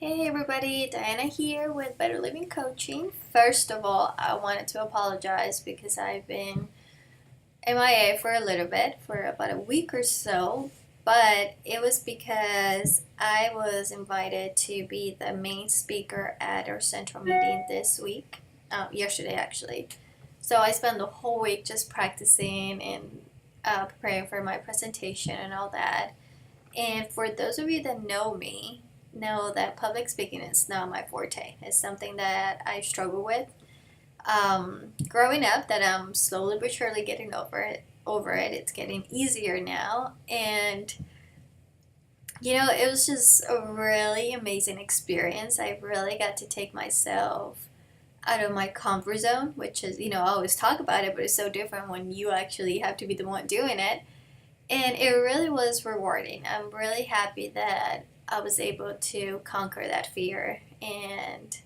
Hey everybody, Diana here with Better Living Coaching. First of all, I wanted to apologize because I've been MIA for a little bit, for about a week or so, but it was because I was invited to be the main speaker at our central meeting this week, yesterday actually. So I spent the whole week just practicing and preparing for my presentation and all that. And for those of you that know me, know that public speaking is not my forte. It's something that I struggle with. Growing up, that I'm slowly but surely getting over it. It's getting easier now, and it was just a really amazing experience. I really got to take myself out of my comfort zone, which is, I always talk about it, but it's so different when you actually have to be the one doing it. And it really was rewarding. I'm really happy that I was able to conquer that fear and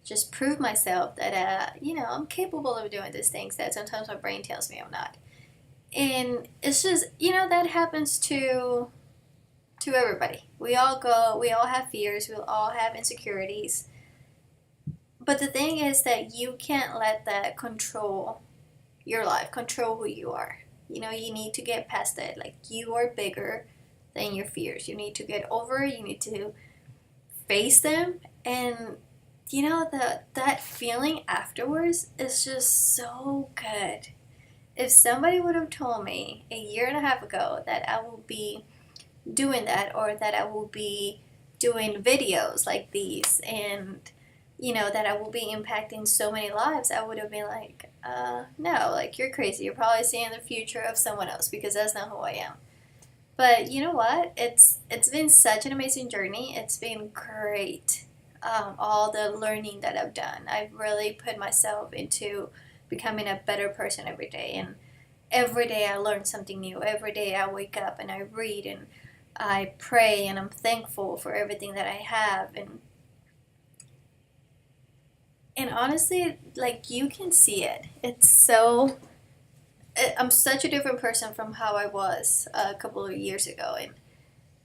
just prove myself that, I'm capable of doing these things that sometimes my brain tells me I'm not. And it's just, that happens to everybody. We all have fears, we all have insecurities. But the thing is that you can't let that control your life, control who you are. You need to get past it. Like, you are bigger than your fears. You need to get over it. You need to face them. And, that feeling afterwards is just so good. If somebody would have told me a year and a half ago that I will be doing that, or that I will be doing videos like these, and that I will be impacting so many lives, I would have been like, no, like, you're crazy. You're probably seeing the future of someone else, because that's not who I am. But you know what? It's been such an amazing journey. It's been great. All the learning that I've done, I've really put myself into becoming a better person every day. And every day I learn something new. Every day I wake up and I read and I pray, and I'm thankful for everything that I have. And honestly, like, you can see it. I'm such a different person from how I was a couple of years ago, and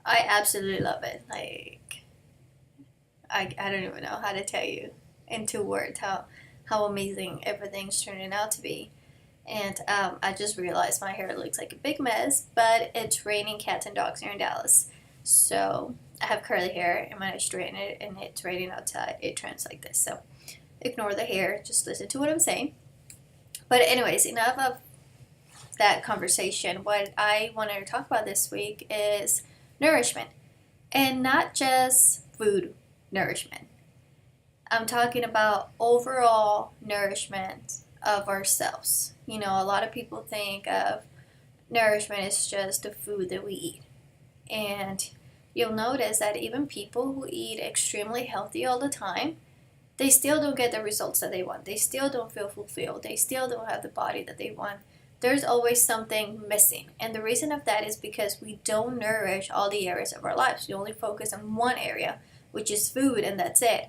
I absolutely love it. Like, I don't even know how to tell you in 2 words how amazing everything's turning out to be. And I just realized my hair looks like a big mess, but it's raining cats and dogs here in Dallas. So I have curly hair, and when I straighten it and it's raining outside, it trends like this. So ignore the hair, just listen to what I'm saying. But anyways, enough of that conversation. What I wanted to talk about this week is nourishment, and not just food nourishment. I'm talking about overall nourishment of ourselves. A lot of people think of nourishment as just the food that we eat. And you'll notice that even people who eat extremely healthy all the time, they still don't get the results that they want. They still don't feel fulfilled. They still don't have the body that they want. There's always something missing. And the reason of that is because we don't nourish all the areas of our lives. We only focus on one area, which is food, and that's it.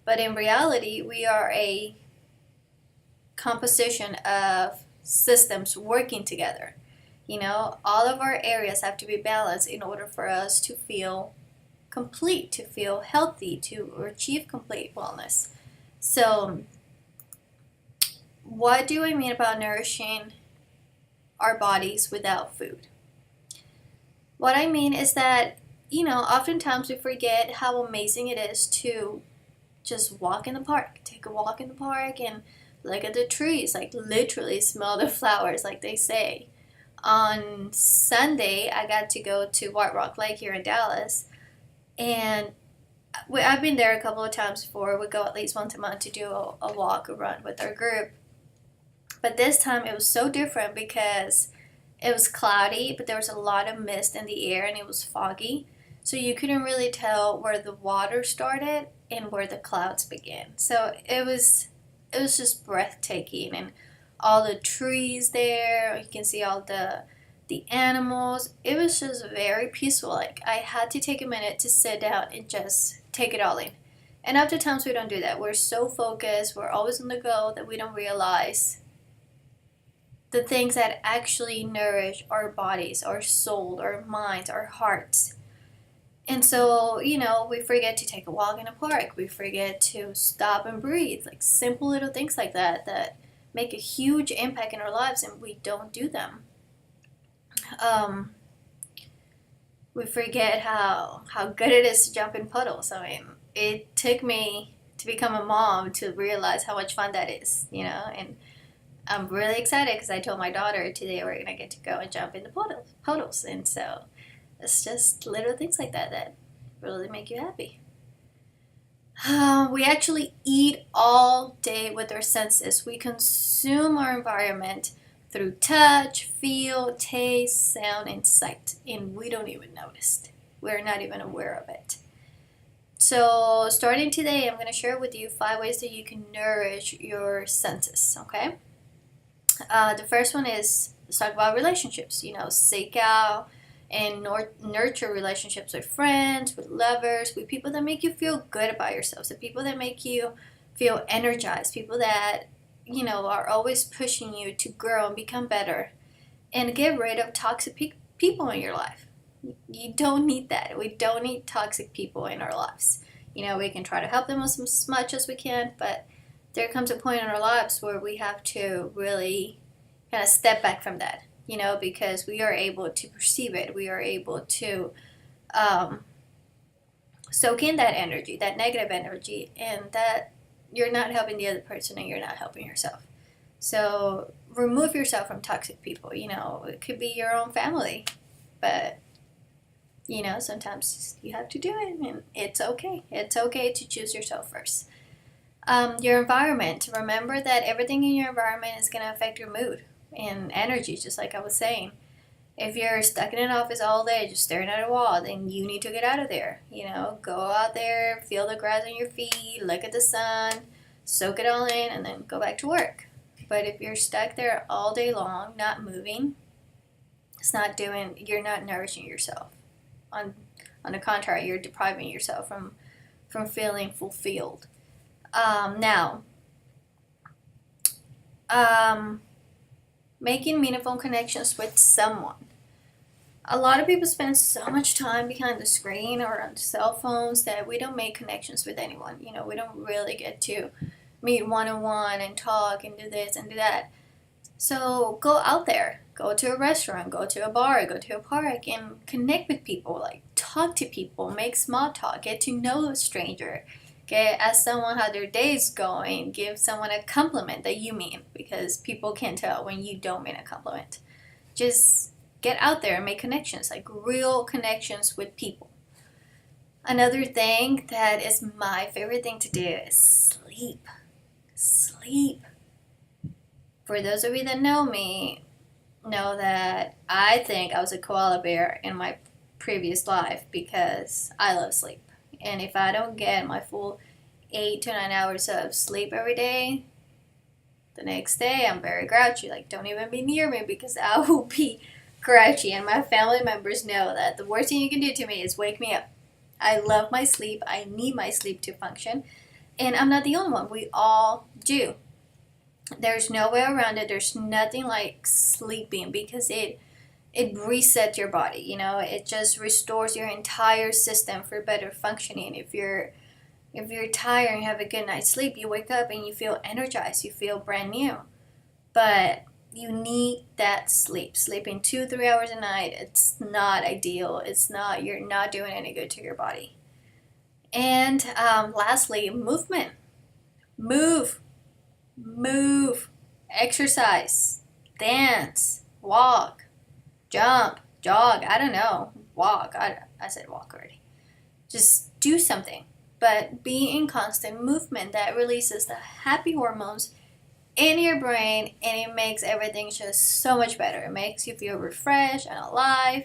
But in reality, we are a composition of systems working together. All of our areas have to be balanced in order for us to feel complete, to feel healthy, to achieve complete wellness. So, what do I mean about nourishing our bodies without food? What I mean is that, oftentimes we forget how amazing it is to just walk in the park, take a walk in the park and look at the trees, like literally smell the flowers, like they say. On Sunday, I got to go to White Rock Lake here in Dallas, and I've been there a couple of times before. We go at least once a month to do a walk, a run with our group. But this time it was so different because it was cloudy, but there was a lot of mist in the air and it was foggy. So you couldn't really tell where the water started and where the clouds began. So it was just breathtaking, and all the trees there, you can see all the animals. It was just very peaceful. Like, I had to take a minute to sit down and just take it all in. And oftentimes we don't do that. We're so focused, we're always on the go, that we don't realize the things that actually nourish our bodies, our soul, our minds, our hearts. And so, we forget to take a walk in a park. We forget to stop and breathe. Like simple little things like that that make a huge impact in our lives, and we don't do them. Um, we forget how good it is to jump in puddles. I mean, it took me to become a mom to realize how much fun that is, and I'm really excited because I told my daughter today we're gonna get to go and jump in the puddles, and so it's just little things like that that really make you happy. We actually eat all day with our senses. We consume our environment through touch, feel, taste, sound, and sight, and we don't even notice. We're not even aware of it. So, starting today, I'm going to share with you 5 ways that you can nourish your senses, okay? The first one is, let's talk about relationships. Seek out and nurture relationships with friends, with lovers, with people that make you feel good about yourselves, the people that make you feel energized, people that, are always pushing you to grow and become better. And get rid of toxic people in your life. You don't need that. We don't need toxic people in our lives. We can try to help them as much as we can, but there comes a point in our lives where we have to really kind of step back from that, because we are able to perceive it. We are able to soak in that energy, that negative energy, and that you're not helping the other person and you're not helping yourself. So remove yourself from toxic people. It could be your own family, but sometimes you have to do it, and it's okay. It's okay to choose yourself first. Your environment. Remember that everything in your environment is going to affect your mood and energy, just like I was saying. If you're stuck in an office all day just staring at a wall, then you need to get out of there. Go out there, feel the grass on your feet, look at the sun, soak it all in, and then go back to work. But if you're stuck there all day long, not moving, you're not nourishing yourself. On the contrary, you're depriving yourself from feeling fulfilled. Now, making meaningful connections with someone. A lot of people spend so much time behind the screen or on cell phones that we don't make connections with anyone. We don't really get to meet one-on-one and talk and do this and do that. So go out there, go to a restaurant, go to a bar, go to a park, and connect with people. Like, talk to people, make small talk, get to know a stranger. Ask someone how their day is going. Give someone a compliment that you mean, because people can tell when you don't mean a compliment. Just get out there and make connections, like real connections with people. Another thing that is my favorite thing to do is sleep. Sleep. For those of you that know me, know that I think I was a koala bear in my previous life because I love sleep. And if I don't get my full 8 to 9 hours of sleep every day, the next day I'm very grouchy. Like, don't even be near me because I will be grouchy. And my family members know that the worst thing you can do to me is wake me up. I love my sleep. I need my sleep to function. And I'm not the only one. We all do. There's no way around it. There's nothing like sleeping because it resets your body. It just restores your entire system for better functioning. If you're tired and you have a good night's sleep, you wake up and you feel energized, you feel brand new. But you need that sleep. Sleeping 2-3 hours a night, it's not ideal. You're not doing any good to your body. And lastly, movement. Move, exercise, dance, walk, jump, jog, I don't know, walk. I said walk already. Just do something. But be in constant movement. That releases the happy hormones in your brain, and it makes everything just so much better. It makes you feel refreshed and alive.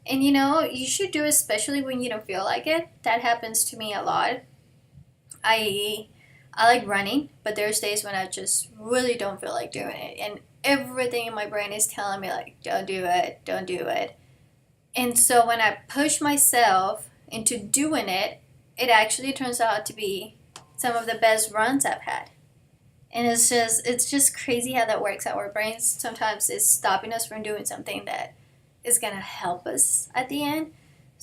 And you should do it especially when you don't feel like it. That happens to me a lot. I like running, but there's days when I just really don't feel like doing it. And everything in my brain is telling me, like, don't do it, don't do it. And so when I push myself into doing it, it actually turns out to be some of the best runs I've had. And it's just crazy how that works. Our brains sometimes is stopping us from doing something that is going to help us at the end.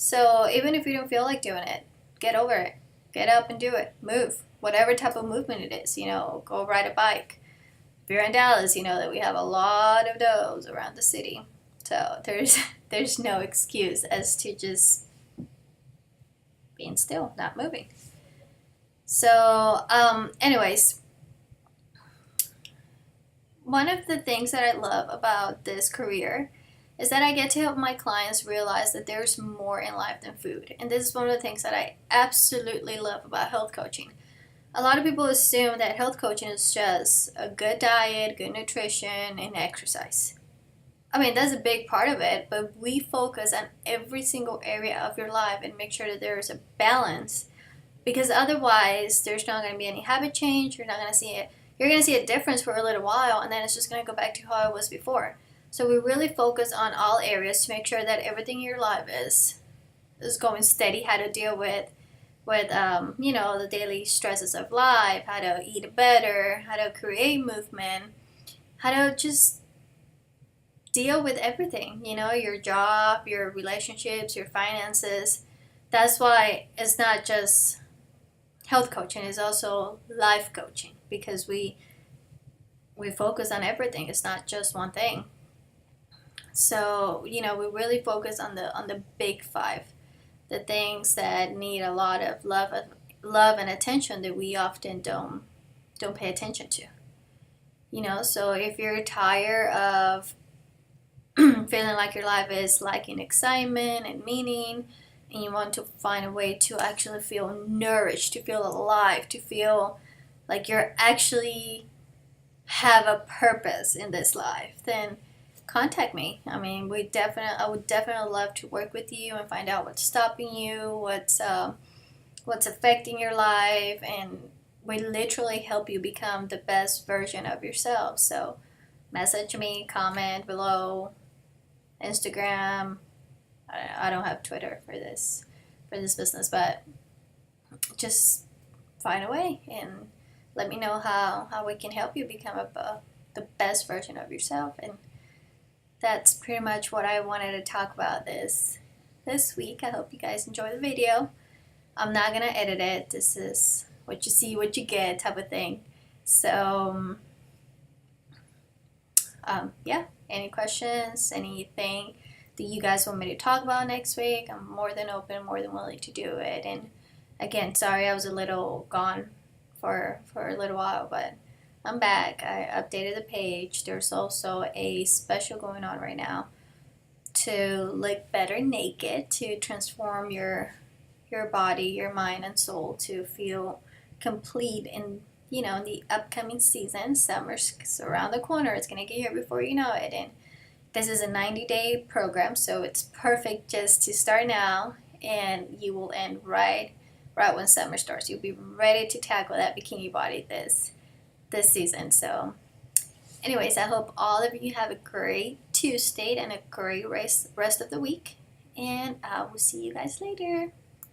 So even if you don't feel like doing it, get over it. Get up and do it. Move. Whatever type of movement it is, go ride a bike. If you're in Dallas, you know that we have a lot of those around the city. So there's no excuse as to just being still, not moving. So, anyways, one of the things that I love about this career is that I get to help my clients realize that there's more in life than food. And this is one of the things that I absolutely love about health coaching. A lot of people assume that health coaching is just a good diet, good nutrition, and exercise. I mean, that's a big part of it, but we focus on every single area of your life and make sure that there is a balance, because otherwise there's not going to be any habit change. You're not going to see it. You're going to see a difference for a little while, and then it's just going to go back to how it was before. So we really focus on all areas to make sure that everything in your life is going steady. How to deal with the daily stresses of life, how to eat better, how to create movement, how to just deal with everything. Your job, your relationships, your finances. That's why it's not just health coaching, it's also life coaching, because we focus on everything. It's not just one thing. So, we really focus on the big five, the things that need a lot of love and attention that we often don't pay attention to. So if you're tired of feeling like your life is lacking excitement and meaning, and you want to find a way to actually feel nourished, to feel alive, to feel like you're actually have a purpose in this life, then contact me. I mean, I would definitely love to work with you and find out what's stopping you, what's affecting your life, and we literally help you become the best version of yourself. So message me, comment below, Instagram. I don't have Twitter for this business, but just find a way and let me know how we can help you become the best version of yourself. And that's pretty much what I wanted to talk about this week. I hope you guys enjoy the video. I'm not gonna edit it. This is what you see, what you get type of thing. So yeah, any questions, anything that you guys want me to talk about next week, I'm more than open, more than willing to do it. And again, sorry I was a little gone for a little while, but I'm back. I updated the page. There's also a special going on right now to look better naked, to transform your body, your mind, and soul to feel complete in the upcoming season. Summer's around the corner. It's gonna get here before you know it. And this is a 90-day program, so it's perfect just to start now, and you will end right when summer starts. You'll be ready to tackle that bikini body this season. So anyways, I hope all of you have a great Tuesday and a great rest of the week, and I will see you guys later.